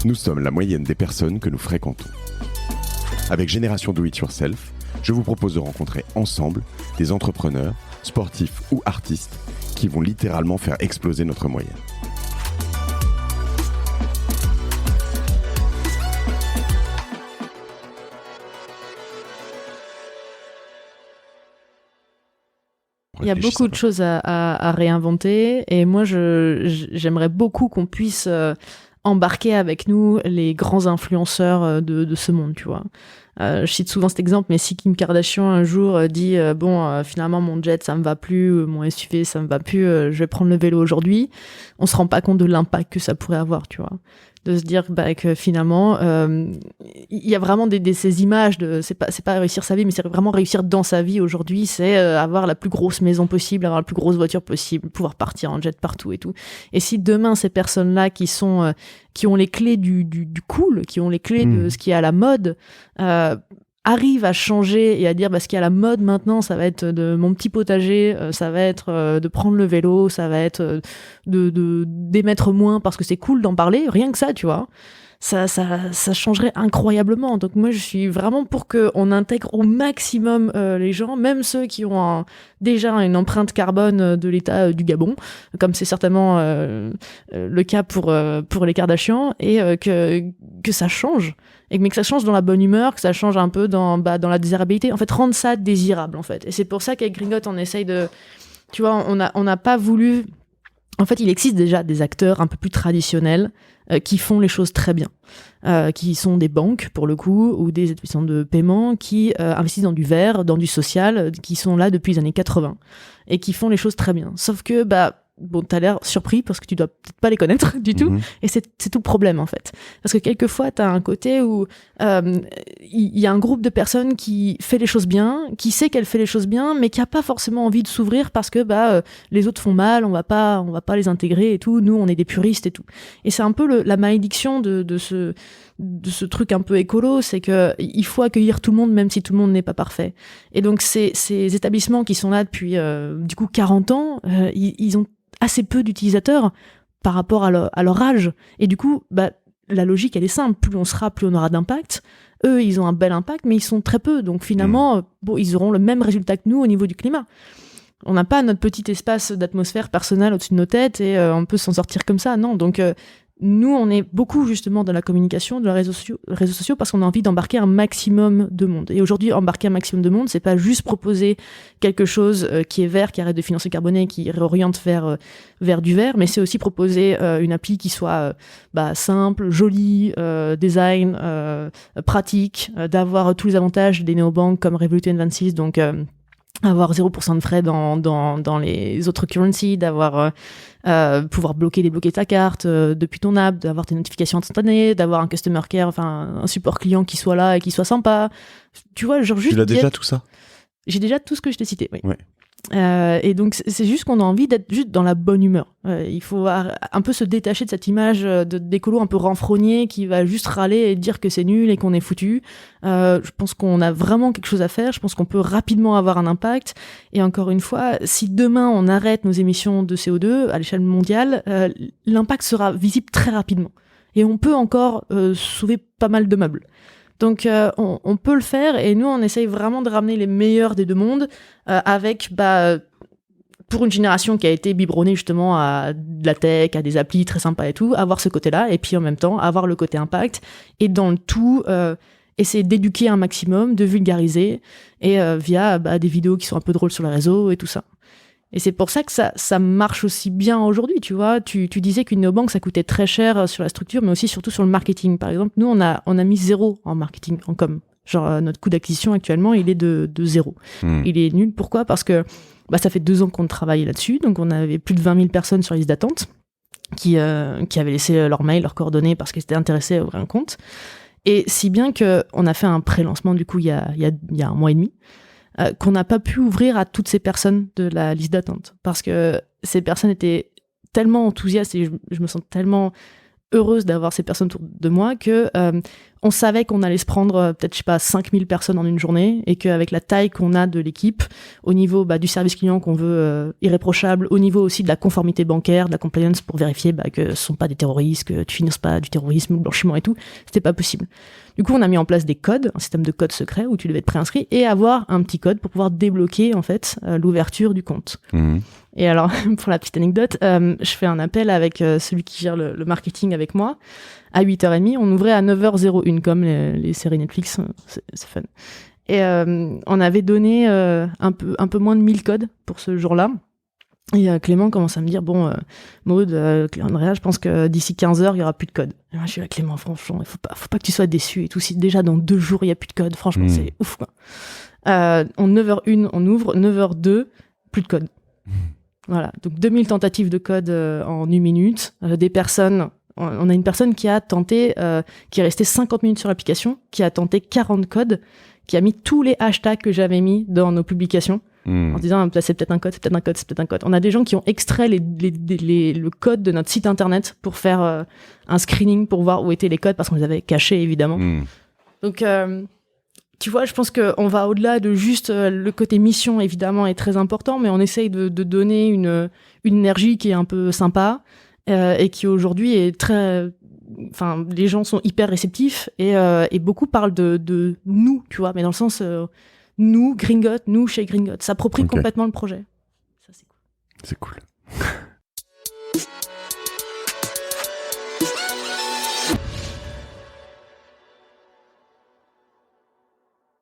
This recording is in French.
Nous sommes la moyenne des personnes que nous fréquentons. Avec Génération Do It Yourself, je vous propose de rencontrer ensemble des entrepreneurs, sportifs ou artistes qui vont littéralement faire exploser notre moyenne. Il y a beaucoup de choses à réinventer et moi j'aimerais beaucoup qu'on puisse embarquer avec nous les grands influenceurs de ce monde, tu vois. Je cite souvent cet exemple, mais si Kim Kardashian un jour dit finalement mon jet ça me va plus, mon SUV ça me va plus, je vais prendre le vélo aujourd'hui, on se rend pas compte de l'impact que ça pourrait avoir, tu vois. De se dire que finalement il y a vraiment ces images de c'est pas réussir sa vie, mais c'est vraiment réussir dans sa vie aujourd'hui, c'est avoir la plus grosse maison possible, avoir la plus grosse voiture possible, pouvoir partir en jet partout et tout. Et si demain ces personnes là qui ont les clés du cool, qui ont les clés de ce qui est à la mode, arrivent à changer et à dire ce qui est à la mode maintenant, ça va être de mon petit potager, ça va être de prendre le vélo, ça va être d'émettre moins parce que c'est cool d'en parler, rien que ça, tu vois. Ça changerait incroyablement. Donc moi, je suis vraiment pour qu'on intègre au maximum les gens, même ceux qui ont déjà une empreinte carbone de l'état du Gabon, comme c'est certainement le cas pour les Kardashians, et que ça change. Mais que ça change dans la bonne humeur, que ça change un peu dans la désirabilité. En fait, rendre ça désirable, en fait. Et c'est pour ça qu'avec Gringotte, on essaye de... Tu vois, on n'a pas voulu... En fait, il existe déjà des acteurs un peu plus traditionnels qui font les choses très bien, qui sont des banques, pour le coup, ou des établissements de paiement qui investissent dans du vert, dans du social, qui sont là depuis les années 80, et qui font les choses très bien. Sauf que, t'as l'air surpris parce que tu dois peut-être pas les connaître du tout, et c'est tout le problème, en fait. Parce que quelquefois, t'as un côté où il y a un groupe de personnes qui fait les choses bien, qui sait qu'elle fait les choses bien, mais qui a pas forcément envie de s'ouvrir parce que les autres font mal, on va pas les intégrer et tout, nous on est des puristes et tout. Et c'est un peu la malédiction de ce truc un peu écolo, c'est que il faut accueillir tout le monde même si tout le monde n'est pas parfait. Et donc ces établissements qui sont là depuis du coup 40 ans, ils ont assez peu d'utilisateurs par rapport à leur âge. Et du coup, la logique, elle est simple. Plus on sera, plus on aura d'impact. Eux, ils ont un bel impact, mais ils sont très peu. Donc finalement, ils auront le même résultat que nous au niveau du climat. On n'a pas notre petit espace d'atmosphère personnelle au-dessus de nos têtes et on peut s'en sortir comme ça. Non, donc... nous, on est beaucoup justement dans la communication, de les réseaux sociaux parce qu'on a envie d'embarquer un maximum de monde. Et aujourd'hui, embarquer un maximum de monde, c'est pas juste proposer quelque chose qui est vert, qui arrête de financer carboné, qui réoriente vers du vert, mais c'est aussi proposer une appli qui soit simple, jolie, design, pratique, d'avoir tous les avantages des néobanques comme Revolut et N26, donc avoir 0% de frais dans les autres currencies, d'avoir pouvoir débloquer ta carte depuis ton app, d'avoir tes notifications instantanées, d'avoir un customer care, enfin un support client qui soit là et qui soit sympa. Tu vois, genre juste... Tu l'as déjà tout ça ? J'ai déjà tout ce que je t'ai cité, oui. Ouais. Et donc c'est juste qu'on a envie d'être juste dans la bonne humeur. Il faut un peu se détacher de cette image d'écolo un peu renfrogné qui va juste râler et dire que c'est nul et qu'on est foutu. Je pense qu'on a vraiment quelque chose à faire. Je pense qu'on peut rapidement avoir un impact. Et encore une fois, si demain on arrête nos émissions de CO2 à l'échelle mondiale, l'impact sera visible très rapidement. Et on peut encore sauver pas mal de meubles. Donc on peut le faire et nous on essaye vraiment de ramener les meilleurs des deux mondes avec pour une génération qui a été biberonnée justement à de la tech, à des applis très sympas et tout, avoir ce côté-là et puis en même temps avoir le côté impact et dans le tout essayer d'éduquer un maximum, de vulgariser et via des vidéos qui sont un peu drôles sur les réseaux et tout ça. Et c'est pour ça que ça marche aussi bien aujourd'hui, tu vois. Tu disais qu'une néobanque, ça coûtait très cher sur la structure, mais aussi surtout sur le marketing. Par exemple, nous, on a mis 0 en marketing, en com. Genre, notre coût d'acquisition actuellement, il est de 0. Il est nul. Pourquoi ? Parce que ça fait 2 ans qu'on travaille là-dessus. Donc, on avait plus de 20 000 personnes sur la liste d'attente qui avaient laissé leur mail, leurs coordonnées parce qu'ils étaient intéressés à ouvrir un compte. Et si bien qu'on a fait un pré-lancement, du coup, il y a 1 mois et demi, qu'on n'a pas pu ouvrir à toutes ces personnes de la liste d'attente parce que ces personnes étaient tellement enthousiastes et je me sens tellement heureuse d'avoir ces personnes autour de moi que on savait qu'on allait se prendre peut-être, 5000 personnes en une journée, et qu'avec la taille qu'on a de l'équipe, au niveau du service client qu'on veut irréprochable, au niveau aussi de la conformité bancaire, de la compliance pour vérifier que ce sont pas des terroristes, que tu finances pas du terrorisme ou blanchiment et tout, c'était pas possible. Du coup, on a mis en place des codes, un système de code secret où tu devais être préinscrit et avoir un petit code pour pouvoir débloquer en fait l'ouverture du compte. Et alors, pour la petite anecdote, je fais un appel avec celui qui gère le marketing avec moi. À 8h30, on ouvrait à 9h01, comme les séries Netflix, c'est fun. Et on avait donné un peu moins de 1000 codes pour ce jour-là. Et Clément commence à me dire, Maud, Andrea, je pense que d'ici 15h, il n'y aura plus de code. Et moi, je suis là, Clément, franchement, il faut pas que tu sois déçu et tout. Si déjà dans 2 jours, il n'y a plus de code, franchement, c'est ouf, quoi. En 9h01, on ouvre, 9h02, plus de code. Voilà, donc 2000 tentatives de code en 1 minute, des personnes... On a une personne qui a tenté, qui est restée 50 minutes sur l'application, qui a tenté 40 codes, qui a mis tous les hashtags que j'avais mis dans nos publications, en disant c'est peut-être un code, c'est peut-être un code, c'est peut-être un code. On a des gens qui ont extrait le code de notre site internet pour faire un screening pour voir où étaient les codes, parce qu'on les avait cachés évidemment. Donc tu vois, je pense qu'on va au-delà de juste le côté mission, évidemment, est très important, mais on essaye de donner une énergie qui est un peu sympa. Et qui aujourd'hui est très... Enfin, les gens sont hyper réceptifs et beaucoup parlent de nous, tu vois, mais dans le sens nous, Gringot, nous chez Gringot, s'approprient complètement le projet. Ça, c'est cool. C'est cool.